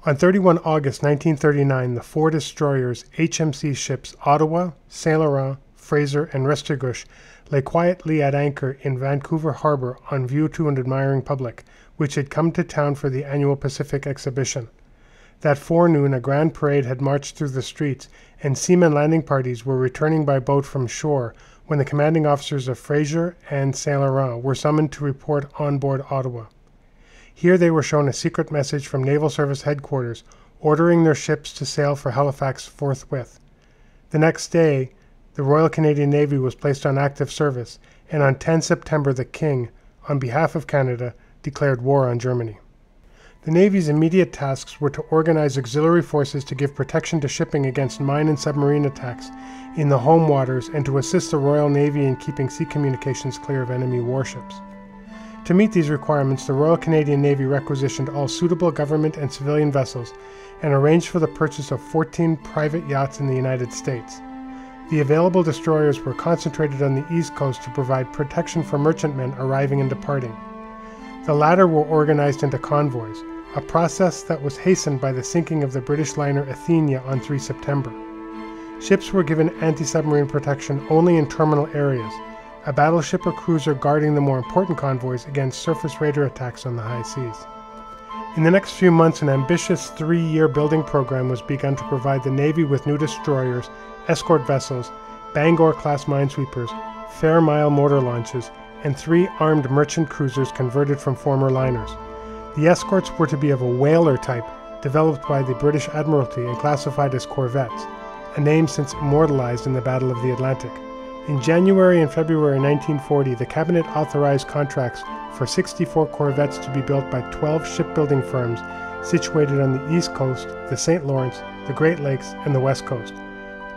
On 31 August 1939, the four destroyers HMC ships Ottawa, Saint Laurent, Fraser, and Restigouche lay quietly at anchor in Vancouver Harbor on view to an admiring public, which had come to town for the annual Pacific exhibition. That forenoon, a grand parade had marched through the streets, and seamen landing parties were returning by boat from shore when the commanding officers of Fraser and Saint Laurent were summoned to report on board Ottawa. Here they were shown a secret message from Naval Service Headquarters, ordering their ships to sail for Halifax forthwith. The next day, the Royal Canadian Navy was placed on active service, and on 10 September the King, on behalf of Canada, declared war on Germany. The Navy's immediate tasks were to organize auxiliary forces to give protection to shipping against mine and submarine attacks in the home waters and to assist the Royal Navy in keeping sea communications clear of enemy warships. To meet these requirements, the Royal Canadian Navy requisitioned all suitable government and civilian vessels and arranged for the purchase of 14 private yachts in the United States. The available destroyers were concentrated on the East Coast to provide protection for merchantmen arriving and departing. The latter were organized into convoys, a process that was hastened by the sinking of the British liner Athenia on 3 September. Ships were given anti-submarine protection only in terminal areas, a battleship or cruiser guarding the more important convoys against surface raider attacks on the high seas. In the next few months, an ambitious 3-year building program was begun to provide the Navy with new destroyers, escort vessels, Bangor-class minesweepers, Fairmile motor launches, and 3 armed merchant cruisers converted from former liners. The escorts were to be of a whaler type, developed by the British Admiralty and classified as corvettes, a name since immortalized in the Battle of the Atlantic. In January and February 1940, the Cabinet authorized contracts for 64 corvettes to be built by 12 shipbuilding firms situated on the East Coast, the St. Lawrence, the Great Lakes, and the West Coast.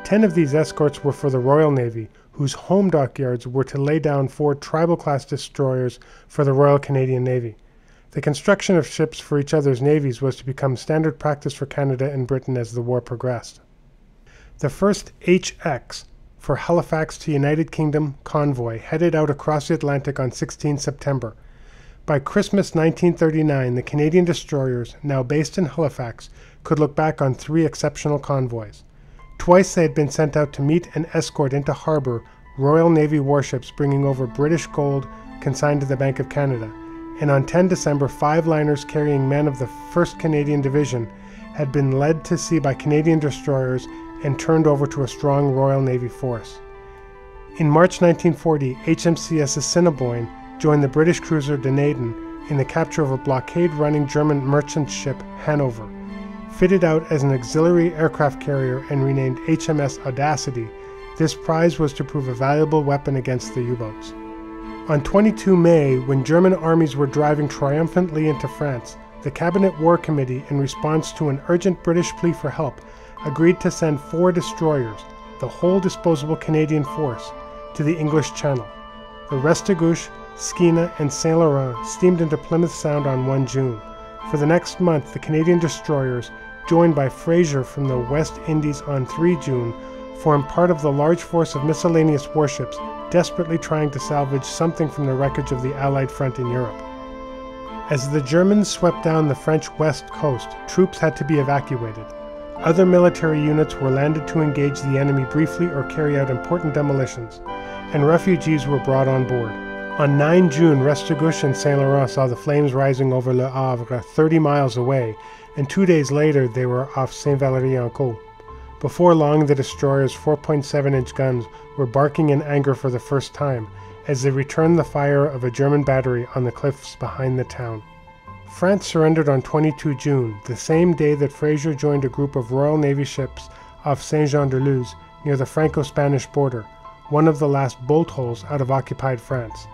10 of these escorts were for the Royal Navy, whose home dockyards were to lay down 4 tribal-class destroyers for the Royal Canadian Navy. The construction of ships for each other's navies was to become standard practice for Canada and Britain as the war progressed. The first HX, for Halifax to United Kingdom convoy, headed out across the Atlantic on 16 September. By Christmas 1939, the Canadian destroyers, now based in Halifax, could look back on 3 exceptional convoys. Twice they had been sent out to meet and escort into harbor Royal Navy warships bringing over British gold consigned to the Bank of Canada, and on 10 December 5 liners carrying men of the 1st Canadian Division had been led to sea by Canadian destroyers and turned over to a strong Royal Navy force. In March 1940, HMCS Assiniboine joined the British cruiser Dunedin in the capture of a blockade-running German merchant ship Hanover. Fitted out as an auxiliary aircraft carrier and renamed HMS Audacity, this prize was to prove a valuable weapon against the U-boats. On 22 May, when German armies were driving triumphantly into France, the Cabinet War Committee, in response to an urgent British plea for help, agreed to send 4 destroyers, the whole disposable Canadian force, to the English Channel. The Restigouche, Skeena, and Saint Laurent steamed into Plymouth Sound on 1 June. For the next month, the Canadian destroyers, joined by Fraser from the West Indies on 3 June, formed part of the large force of miscellaneous warships desperately trying to salvage something from the wreckage of the Allied front in Europe. As the Germans swept down the French west coast, troops had to be evacuated. Other military units were landed to engage the enemy briefly or carry out important demolitions, and refugees were brought on board. On 9 June, Restigouche and Saint Laurent saw the flames rising over Le Havre 30 miles away, and 2 days later they were off Saint-Valery-en-Caux. Before long, the destroyer's 4.7-inch guns were barking in anger for the first time as they returned the fire of a German battery on the cliffs behind the town. France surrendered on 22 June, the same day that Fraser joined a group of Royal Navy ships off Saint-Jean-de-Luz near the Franco-Spanish border, one of the last bolt holes out of occupied France.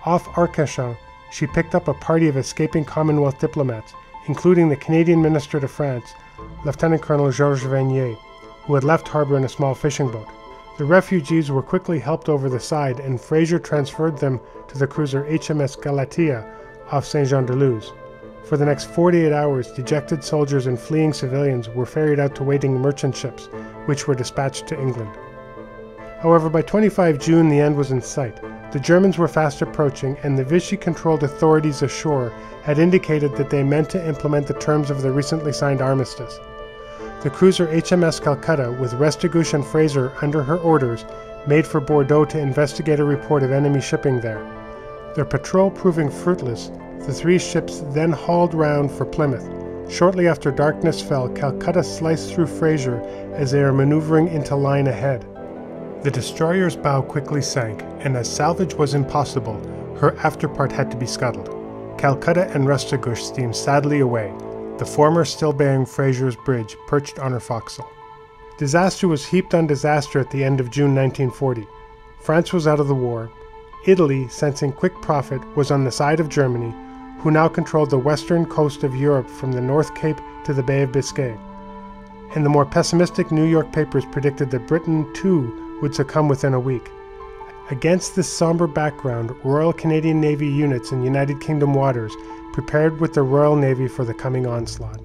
Off Arcachon, she picked up a party of escaping Commonwealth diplomats, including the Canadian Minister to France, Lieutenant Colonel Georges Vanier, who had left harbor in a small fishing boat. The refugees were quickly helped over the side, and Fraser transferred them to the cruiser HMS Galatea off Saint-Jean-de-Luz. For the next 48 hours, dejected soldiers and fleeing civilians were ferried out to waiting merchant ships, which were dispatched to England. However, by 25 June, the end was in sight. The Germans were fast approaching, and the Vichy-controlled authorities ashore had indicated that they meant to implement the terms of the recently signed armistice. The cruiser HMS Calcutta, with Restigouche and Fraser under her orders, made for Bordeaux to investigate a report of enemy shipping there. Their patrol proving fruitless, the three ships then hauled round for Plymouth. Shortly after darkness fell, Calcutta sliced through Fraser as they were maneuvering into line ahead. The destroyer's bow quickly sank, and as salvage was impossible, her afterpart had to be scuttled. Calcutta and Restigouche steamed sadly away, the former still bearing Fraser's bridge perched on her forecastle. Disaster was heaped on disaster at the end of June 1940. France was out of the war. Italy, sensing quick profit, was on the side of Germany, who now controlled the western coast of Europe from the North Cape to the Bay of Biscay. And the more pessimistic New York papers predicted that Britain, too, would succumb within a week. Against this somber background, Royal Canadian Navy units in United Kingdom waters prepared with the Royal Navy for the coming onslaught.